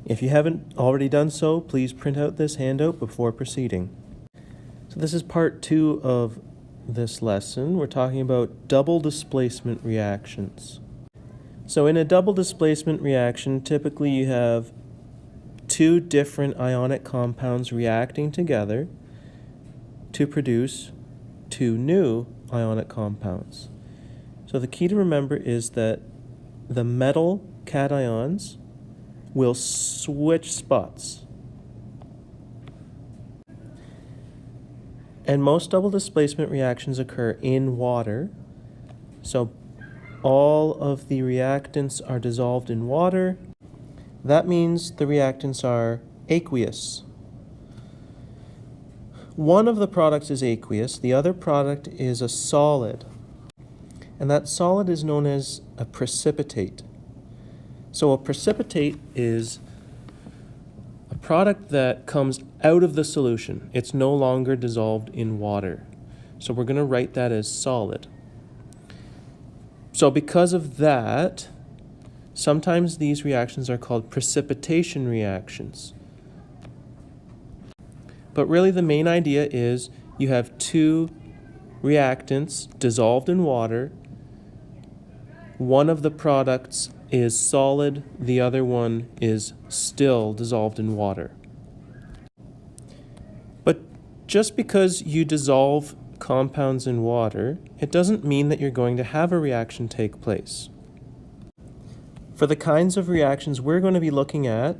If you haven't already done so, please print out this handout before proceeding. So this is part 2 of this lesson. We're talking about double displacement reactions. So in a double displacement reaction, typically you have two different ionic compounds reacting together to produce two new ionic compounds. So the key to remember is that the metal cations will switch spots. And most double displacement reactions occur in water. So all of the reactants are dissolved in water. That means the reactants are aqueous. One of the products is aqueous, the other product is a solid. And that solid is known as a precipitate. So a precipitate is a product that comes out of the solution. It's no longer dissolved in water. So we're going to write that as solid. So because of that, sometimes these reactions are called precipitation reactions. But really the main idea is you have two reactants dissolved in water. One of the products is solid, the other one is still dissolved in water. But just because you dissolve compounds in water, it doesn't mean that you're going to have a reaction take place. For the kinds of reactions we're going to be looking at,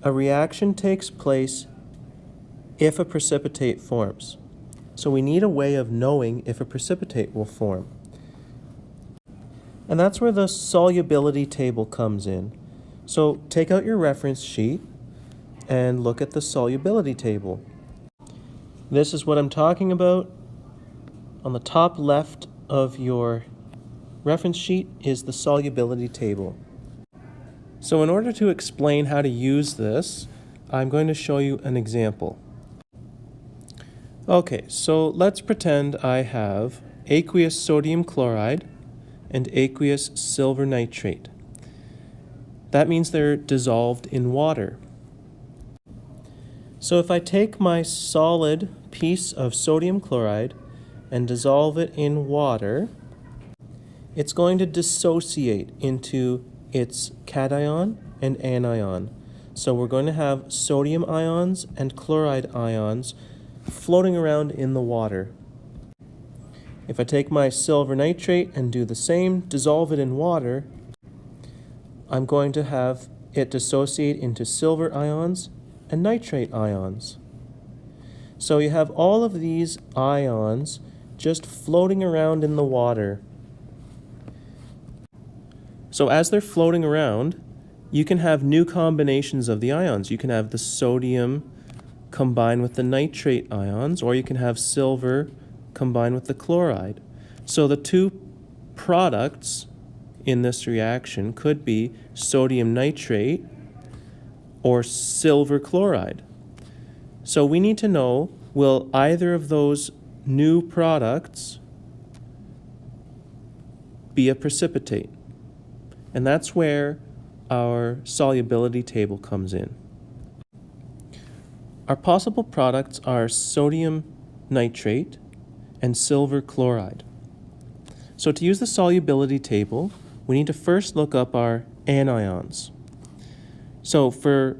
a reaction takes place if a precipitate forms. So we need a way of knowing if a precipitate will form. And that's where the solubility table comes in. So take out your reference sheet and look at the solubility table. This is what I'm talking about. On the top left of your reference sheet is the solubility table. So in order to explain how to use this, I'm going to show you an example. Okay, so let's pretend I have aqueous sodium chloride and aqueous silver nitrate. That means they're dissolved in water. So if I take my solid piece of sodium chloride and dissolve it in water, it's going to dissociate into its cation and anion. So we're going to have sodium ions and chloride ions floating around in the water. If I take my silver nitrate and do the same, dissolve it in water, I'm going to have it dissociate into silver ions and nitrate ions. So you have all of these ions just floating around in the water. So as they're floating around, you can have new combinations of the ions. You can have the sodium combined with the nitrate ions, or you can have silver combined with the chloride. So the two products in this reaction could be sodium nitrate or silver chloride. So we need to know, will either of those new products be a precipitate? And that's where our solubility table comes in. Our possible products are sodium nitrate and silver chloride. So to use the solubility table, we need to first look up our anions. So for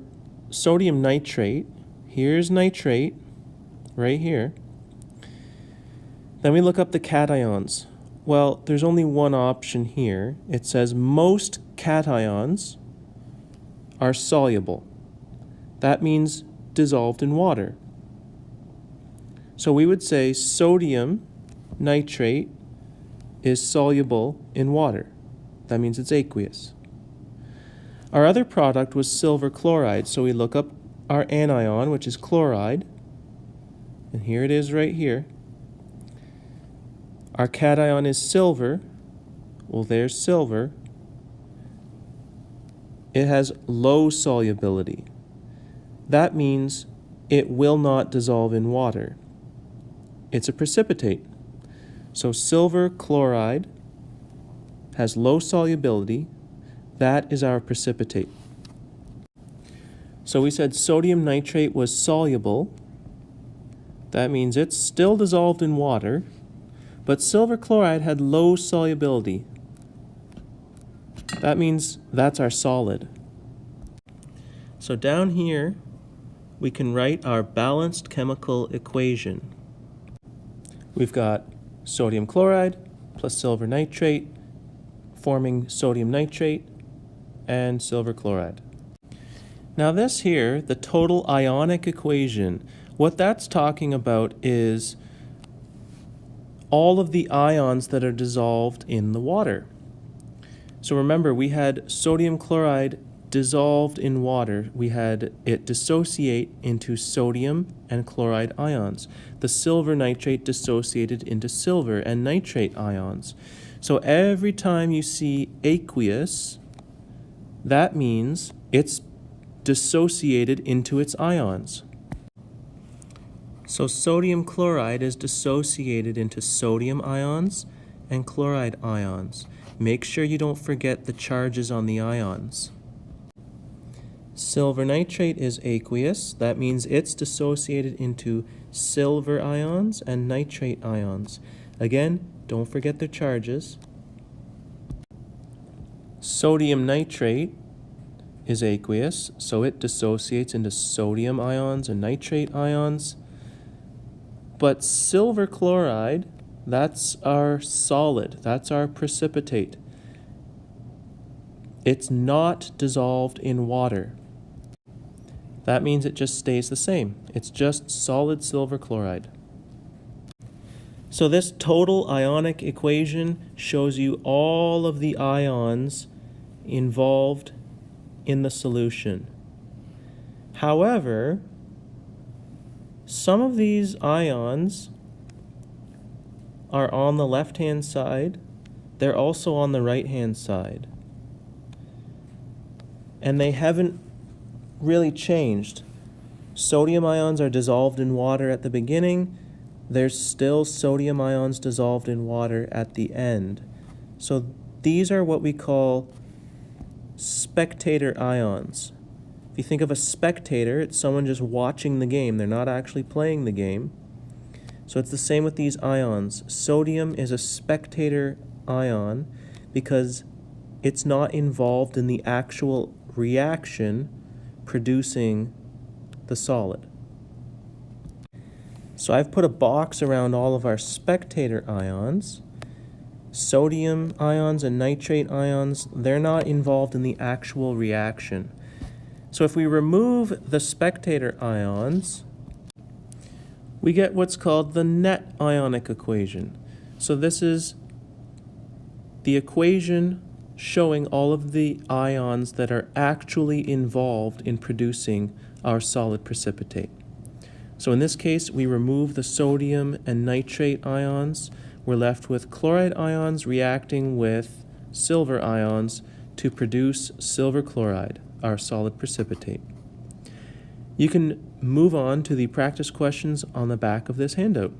sodium nitrate, here's nitrate right here. Then we look up the cations. Well, there's only one option here. It says most cations are soluble. That means dissolved in water. So we would say sodium nitrate is soluble in water. That means it's aqueous. Our other product was silver chloride, so we look up our anion, which is chloride, and here it is right here. Our cation is silver. Well, there's silver. It has low solubility. That means it will not dissolve in water. It's a precipitate. So silver chloride has low solubility. That is our precipitate. So we said sodium nitrate was soluble. That means it's still dissolved in water, but silver chloride had low solubility. That means that's our solid. So down here, we can write our balanced chemical equation. We've got sodium chloride plus silver nitrate forming sodium nitrate and silver chloride. Now this here, the total ionic equation, what that's talking about is all of the ions that are dissolved in the water. So remember, we had sodium chloride dissolved in water. We had it dissociate into sodium and chloride ions. The silver nitrate dissociated into silver and nitrate ions. So every time you see aqueous, that means it's dissociated into its ions. So sodium chloride is dissociated into sodium ions and chloride ions. Make sure you don't forget the charges on the ions. Silver nitrate is aqueous. That means it's dissociated into silver ions and nitrate ions. Again, don't forget their charges. Sodium nitrate is aqueous, so it dissociates into sodium ions and nitrate ions. But silver chloride, that's our solid, that's our precipitate. It's not dissolved in water. That means it just stays the same. It's just solid silver chloride. So this total ionic equation shows you all of the ions involved in the solution. However, some of these ions are on the left-hand side. They're also on the right-hand side. And they haven't really changed. Sodium ions are dissolved in water at the beginning. There's still sodium ions dissolved in water at the end. So these are what we call spectator ions. If you think of a spectator, it's someone just watching the game. They're not actually playing the game. So it's the same with these ions. Sodium is a spectator ion because it's not involved in the actual reaction producing the solid. So I've put a box around all of our spectator ions. Sodium ions and nitrate ions, they're not involved in the actual reaction. So if we remove the spectator ions, we get what's called the net ionic equation. So this is the equation showing all of the ions that are actually involved in producing our solid precipitate. So in this case, we remove the sodium and nitrate ions. We're left with chloride ions reacting with silver ions to produce silver chloride, our solid precipitate. You can move on to the practice questions on the back of this handout.